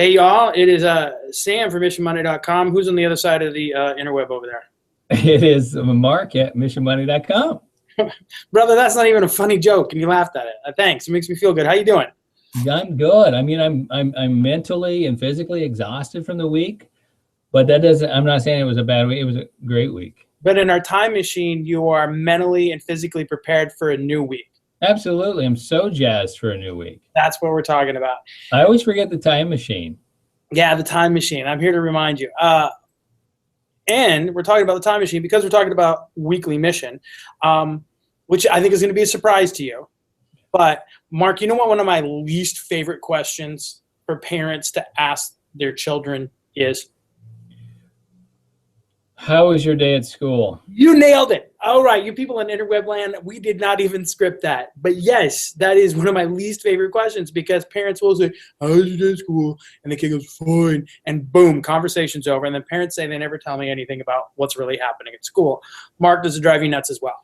Hey y'all, it is Sam from MissionMonday.com. Who's on the other side of the interweb over there? It is Mark at MissionMonday.com. Brother, that's not even a funny joke, and you laughed at it. Thanks. It makes me feel good. How you doing? I'm good. I mean, I'm mentally and physically exhausted from the week, but that doesn't. I'm not saying it was a bad week. It was a great week. But in our time machine, you are mentally and physically prepared for a new week. Absolutely. I'm so jazzed for a new week. That's what we're talking about. I always forget the time machine. Yeah, the time machine. I'm here to remind you. And we're talking about the time machine because we're talking about weekly mission, which I think is going to be a surprise to you. But Mark, you know what one of my least favorite questions for parents to ask their children is? How was your day at school? You nailed it. All right, you people in interweb land, we did not even script that. But yes, that is one of my least favorite questions because parents will say, how was your day at school? And the kid goes, fine. And boom, conversation's over. And then parents say they never tell me anything about what's really happening at school. Mark, does it drive you nuts as well?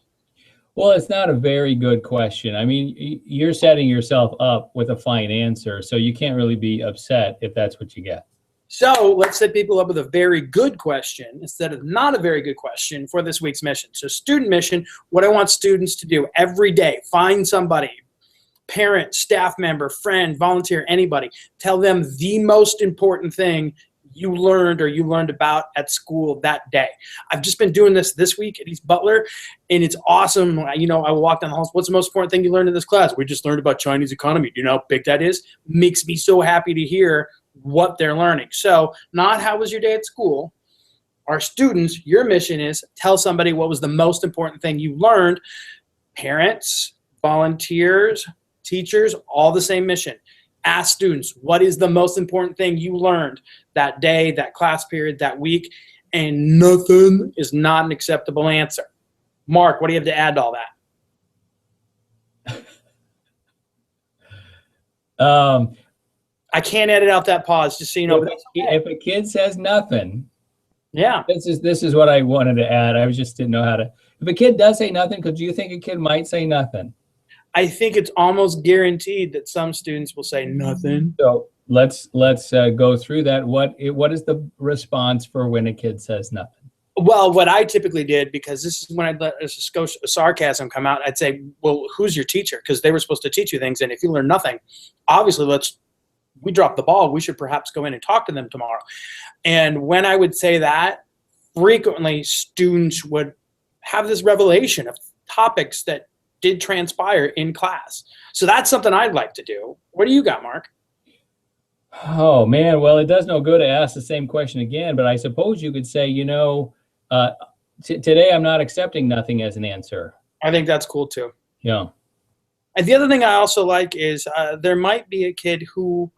Well, it's not a very good question. I mean, you're setting yourself up with a fine answer, so you can't really be upset if that's what you get. So let's set people up with a very good question instead of not a very good question for this week's mission. So student mission, what I want students to do every day, find somebody, parent, staff member, friend, volunteer, anybody. Tell them the most important thing you learned or you learned about at school that day. I've just been doing this week at East Butler, and it's awesome. You know, I walk down the halls. What's the most important thing you learned in this class? We just learned about Chinese economy. Do you know how big that is? Makes me so happy to hear what they're learning. So not how was your day at school. Our students, your mission is tell somebody what was the most important thing you learned. Parents, volunteers, teachers, all the same mission. Ask students, what is the most important thing you learned that day, that class period, that week? And nothing is not an acceptable answer. Mark, what do you have to add to all that? I can't edit out that pause, just so you know. If a kid says nothing, yeah, this is what I wanted to add. I just didn't know how to. If a kid does say nothing, because you think a kid might say nothing? I think it's almost guaranteed that some students will say nothing. So let's go through that. What is the response for when a kid says nothing? Well, what I typically did, because this is when I'd let a sarcasm come out, I'd say, well, who's your teacher? Because they were supposed to teach you things, and if you learn nothing, obviously we dropped the ball. We should perhaps go in and talk to them tomorrow. And when I would say that, frequently students would have this revelation of topics that did transpire in class. So that's something I'd like to do. What do you got, Mark? Oh, man. Well, it does no good to ask the same question again, but I suppose you could say, you know, today I'm not accepting nothing as an answer. I think that's cool too. Yeah. And the other thing I also like is there might be a kid who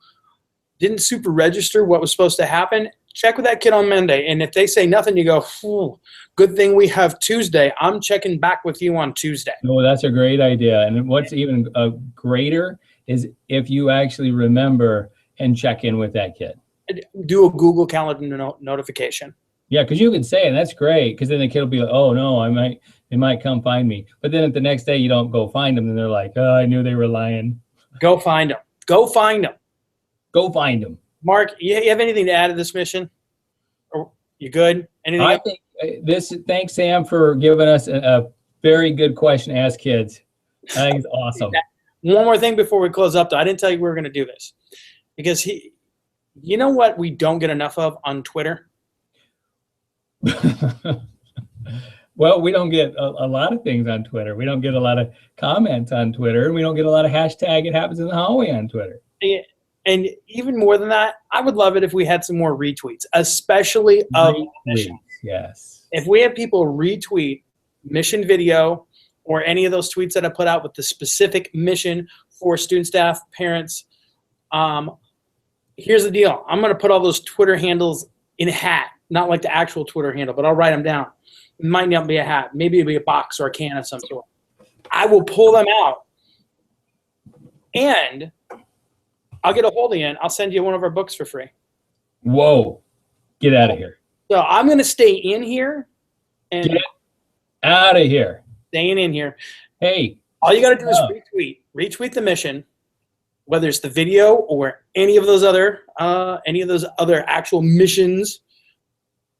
didn't super register what was supposed to happen. Check with that kid on Monday. And if they say nothing, you go, good thing we have Tuesday. I'm checking back with you on Tuesday. Oh, that's a great idea. And what's even greater is if you actually remember and check in with that kid. Do a Google Calendar notification. Yeah, because you could say it, and that's great, because then the kid will be like, oh, no, they might come find me. But then if the next day you don't go find them, and they're like, oh, I knew they were lying. Go find them. Go find them. Go find them. Mark, you have anything to add to this mission? Or you good? Anything? I think thanks, Sam, for giving us a very good question to ask kids. I think it's awesome. One more thing before we close up, though. I didn't tell you we were going to do this. Because you know what we don't get enough of on Twitter? Well, we don't get a lot of things on Twitter. We don't get a lot of comments on Twitter. And we don't get a lot of hashtag it happens in the hallway on Twitter. Yeah. And even more than that, I would love it if we had some more retweets, especially of mission. Yes. If we have people retweet mission video or any of those tweets that I put out with the specific mission for student, staff, parents, here's the deal. I'm going to put all those Twitter handles in a hat, not like the actual Twitter handle, but I'll write them down. It might not be a hat. Maybe it'll be a box or a can of some sort. I will pull them out, and I'll get a hold of you, and I'll send you one of our books for free. Whoa. Get out of here. So I'm going to stay in here. And get out of here. Staying in here. Hey. All you got to do is retweet. Retweet the mission. whether it's the video or any of those other actual missions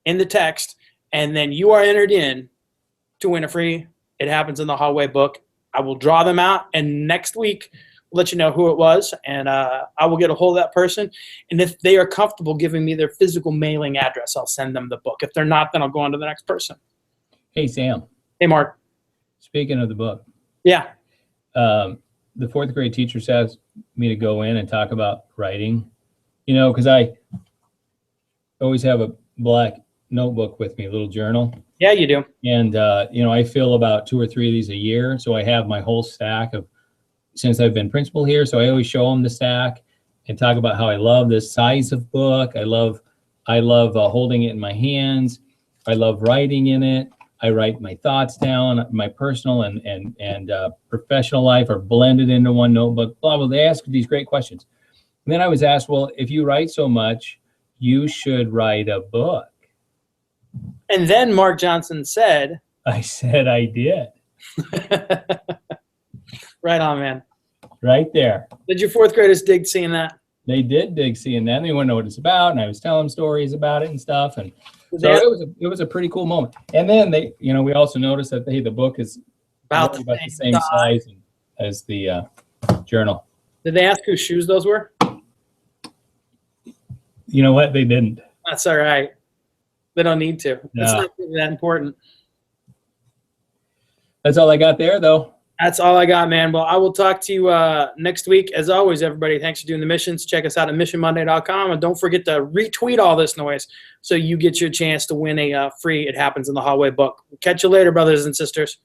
in the text, and then you are entered in to win a free It Happens in the Hallway book. I will draw them out, and next week we'll let you know who it was, and I will get a hold of that person. And if they are comfortable giving me their physical mailing address, I'll send them the book. If they're not, then I'll go on to the next person. Hey, Sam. Hey, Mark. Speaking of the book, Yeah. the fourth grade teachers asked me to go in and talk about writing, because I always have a black notebook with me, a little journal. Yeah, you do. And, I fill about 2 or 3 of these a year. So I have my whole stack since I've been principal here. So I always show them the stack and talk about how I love this size of book. I love holding it in my hands. I love writing in it. I write my thoughts down. My personal and professional life are blended into one notebook. Blah, blah. They ask these great questions. And then I was asked, well, if you write so much, you should write a book. And then Mark Johnson said, I said I did. Right on, man. Right there. Did your fourth graders dig seeing that? They did dig seeing that. They want to know what it's about, and I was telling them stories about it and stuff. And so it was a pretty cool moment. And then we also noticed that the book is about the same size as the journal. Did they ask whose shoes those were? You know what? They didn't. That's all right. They don't need to. No. It's not really that important. That's all I got there, though. That's all I got, man. Well, I will talk to you next week. As always, everybody, thanks for doing the missions. Check us out at missionmonday.com. And don't forget to retweet all this noise so you get your chance to win a free It Happens in the Hallway book. Catch you later, brothers and sisters.